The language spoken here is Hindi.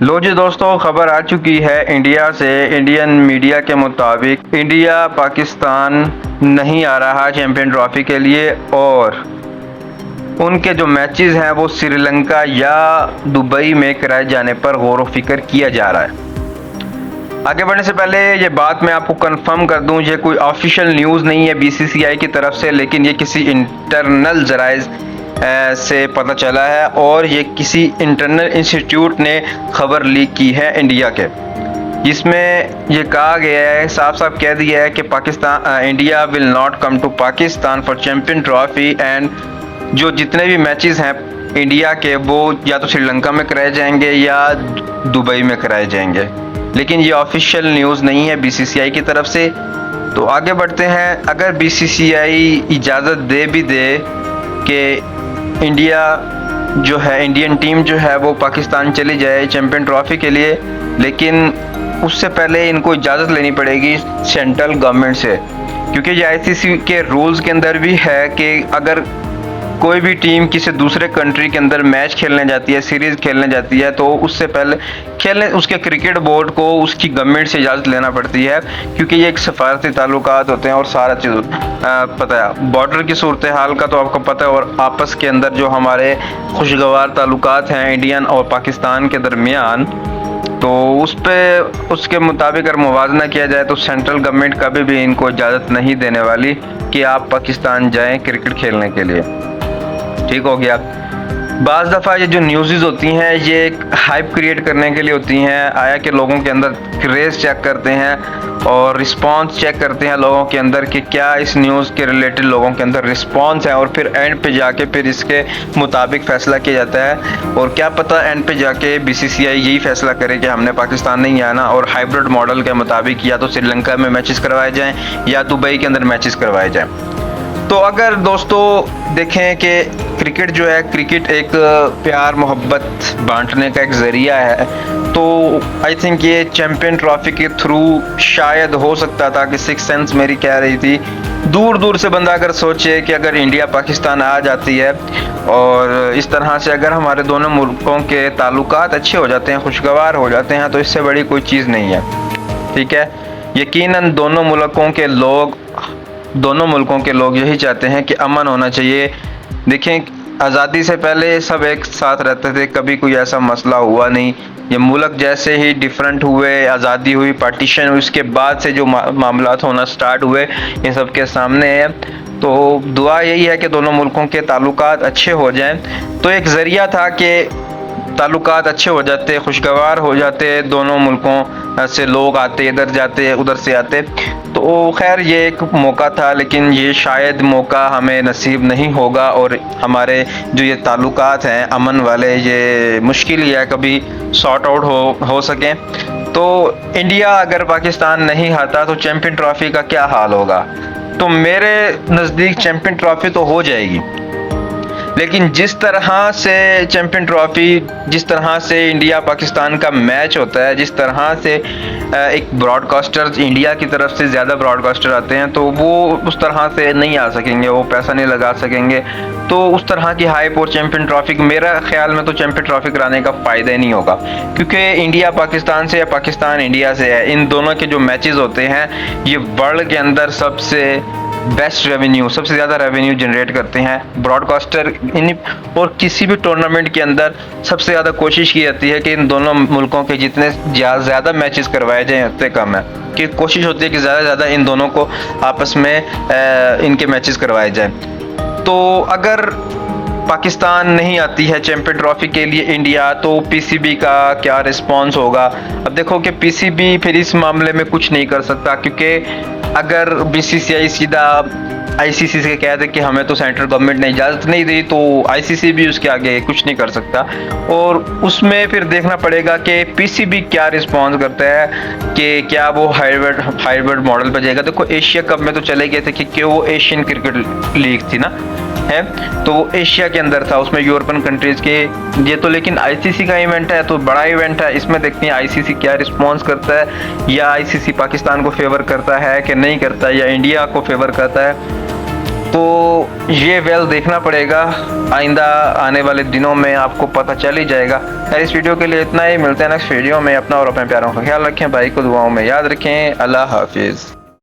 लो जी दोस्तों, खबर आ चुकी है इंडिया से। इंडियन मीडिया के मुताबिक इंडिया पाकिस्तान नहीं आ रहा चैंपियन ट्रॉफी के लिए और उनके जो मैचेस हैं वो श्रीलंका या दुबई में कराए जाने पर गौर व फिक्र किया जा रहा है। आगे बढ़ने से पहले ये बात मैं आपको कंफर्म कर दूं, ये कोई ऑफिशियल न्यूज़ नहीं है बीसीसीआई की तरफ से, लेकिन ये किसी इंटरनल जराइज से पता चला है और ये किसी इंटरनल इंस्टीट्यूट ने खबर लीक की है इंडिया के, जिसमें ये कहा गया है, साफ साफ कह दिया है कि Pakistan India will not come to Pakistan for champion trophy and जो जितने भी मैचेस हैं इंडिया के वो या तो श्रीलंका में कराए जाएंगे या दुबई में कराए जाएंगे, लेकिन ये ऑफिशियल न्यूज़ नहीं है बीसीसीआई की तरफ से। तो आगे बढ़ते हैं। अगर बीसीसीआई इजाज़त दे भी दे कि इंडिया जो है, इंडियन टीम जो है वो पाकिस्तान चली जाए चैंपियन ट्रॉफी के लिए, लेकिन उससे पहले इनको इजाज़त लेनी पड़ेगी सेंट्रल गवर्नमेंट से, क्योंकि ये आईसीसी के रूल्स के अंदर भी है कि अगर कोई भी टीम किसी दूसरे कंट्री के अंदर मैच खेलने जाती है, सीरीज़ खेलने जाती है, तो उससे पहले खेलने उसके क्रिकेट बोर्ड को उसकी गवर्नमेंट से इजाज़त लेना पड़ती है, क्योंकि ये एक सफारती ताल्लुकात होते हैं और सारा चीज़ पता है। बॉर्डर की सूरत हाल का तो आपको पता है, और आपस के अंदर जो हमारे खुशगवार ताल्लुकात हैं इंडियन और पाकिस्तान के दरमियान, तो उस पर उसके मुताबिक अगर मुवाजना किया जाए तो सेंट्रल गवर्नमेंट कभी भी इनको इजाज़त नहीं देने वाली कि आप पाकिस्तान जाएँ क्रिकेट खेलने के लिए। ठीक हो गया। बाज़ दफ़ा ये जो न्यूज़ होती हैं ये एक हाइप क्रिएट करने के लिए होती हैं, आया कि लोगों के अंदर क्रेज़ चेक करते हैं और रिस्पांस चेक करते हैं लोगों के अंदर कि क्या इस न्यूज़ के रिलेटेड लोगों के अंदर रिस्पांस है, और फिर एंड पे जाके फिर इसके मुताबिक फ़ैसला किया जाता है। और क्या पता एंड पे जाके बीसीसीआई यही फ़ैसला करे कि हमने पाकिस्तान नहीं आना और हाइब्रिड मॉडल के मुताबिक या तो श्रीलंका में मैचेस करवाए जाएँ या दुबई के अंदर मैचेस करवाए जाएँ। तो अगर दोस्तों देखें कि क्रिकेट जो है, क्रिकेट एक प्यार मोहब्बत बांटने का एक ज़रिया है, तो आई थिंक ये चैंपियन ट्रॉफी के थ्रू शायद हो सकता था कि सिक्स सेंस मेरी कह रही थी। दूर दूर से बंदा अगर सोचे कि अगर इंडिया पाकिस्तान आ जाती है और इस तरह से अगर हमारे दोनों मुल्कों के ताल्लुकात अच्छे हो जाते हैं, खुशगवार हो जाते हैं, तो इससे बड़ी कोई चीज़ नहीं है। ठीक है, यकीनन दोनों मुल्कों के लोग यही चाहते हैं कि अमन होना चाहिए। देखें, आज़ादी से पहले सब एक साथ रहते थे, कभी कोई ऐसा मसला हुआ नहीं। ये मुल्क जैसे ही डिफरेंट हुए, आज़ादी हुई, पार्टीशन हुई, उसके बाद से जो मामलात होना स्टार्ट हुए ये सब के सामने है। तो दुआ यही है कि दोनों मुल्कों के ताल्लुकात अच्छे हो जाएं। तो एक ज़रिया था कि ताल्लुकात अच्छे हो जाते, खुशगवार हो जाते, दोनों मुल्कों से लोग आते, इधर जाते उधर से आते। तो खैर ये एक मौका था, लेकिन ये शायद मौका हमें नसीब नहीं होगा और हमारे जो ये ताल्लुकात हैं अमन वाले, ये मुश्किल ही है कभी सॉर्ट आउट हो सकें। तो इंडिया अगर पाकिस्तान नहीं आता तो चैंपियन ट्रॉफी का क्या हाल होगा? तो मेरे नज़दीक चैंपियन ट्रॉफी तो हो जाएगी, लेकिन जिस तरह से चैंपियन ट्रॉफी, जिस तरह से इंडिया पाकिस्तान का मैच होता है, जिस तरह से एक ब्रॉडकास्टर इंडिया की तरफ से ज़्यादा ब्रॉडकास्टर आते हैं, तो वो उस तरह से नहीं आ सकेंगे, वो पैसा नहीं लगा सकेंगे। तो उस तरह की हाइप और चैंपियन ट्रॉफी, मेरा ख्याल में तो चैंपियन ट्रॉफी कराने का फ़ायदा ही नहीं होगा, क्योंकि इंडिया पाकिस्तान से या पाकिस्तान इंडिया से है, इन दोनों के जो मैचेस होते हैं ये वर्ल्ड के अंदर सबसे बेस्ट रेवेन्यू, सबसे ज़्यादा रेवेन्यू जनरेट करते हैं ब्रॉडकास्टर इन, और किसी भी टूर्नामेंट के अंदर सबसे ज़्यादा कोशिश की जाती है कि इन दोनों मुल्कों के जितने ज़्यादा मैचेस करवाए जाएं उतने कम है, कि कोशिश होती है कि ज़्यादा से ज़्यादा इन दोनों को आपस में इनके मैचेस करवाए जाएं। तो अगर पाकिस्तान नहीं आती है चैंपियन ट्रॉफी के लिए इंडिया, तो पीसीबी का क्या रिस्पांस होगा? अब देखो कि पीसीबी फिर इस मामले में कुछ नहीं कर सकता, क्योंकि अगर बीसीसीआई सीधा आईसीसी से कह दे कि हमें तो सेंट्रल गवर्नमेंट ने इजाज़त नहीं दी, तो आईसीसी भी उसके आगे कुछ नहीं कर सकता। और उसमें फिर देखना पड़ेगा कि पीसीबी क्या रिस्पॉन्स करता है, कि क्या वो हाइब्रिड मॉडल पर जाएगा। देखो एशिया कप में तो चले गए थे, क्योंकि वो एशियन क्रिकेट लीग थी ना, है, तो वो एशिया के अंदर था, उसमें यूरोपियन कंट्रीज़ के ये तो, लेकिन आईसीसी का इवेंट है तो बड़ा इवेंट है, इसमें देखते हैं आईसीसी क्या रिस्पॉन्स करता है, या आईसीसी पाकिस्तान को फेवर करता है कि नहीं करता है, या इंडिया को फेवर करता है। तो ये वेल देखना पड़ेगा, आइंदा आने वाले दिनों में आपको पता चल ही जाएगा। इस वीडियो के लिए इतना ही, मिलते हैं नेक्स्ट वीडियो में। अपना और अपने प्यारों का ख्याल रखें, भाई को दुआओं में याद रखें। अल्लाह हाफिज़।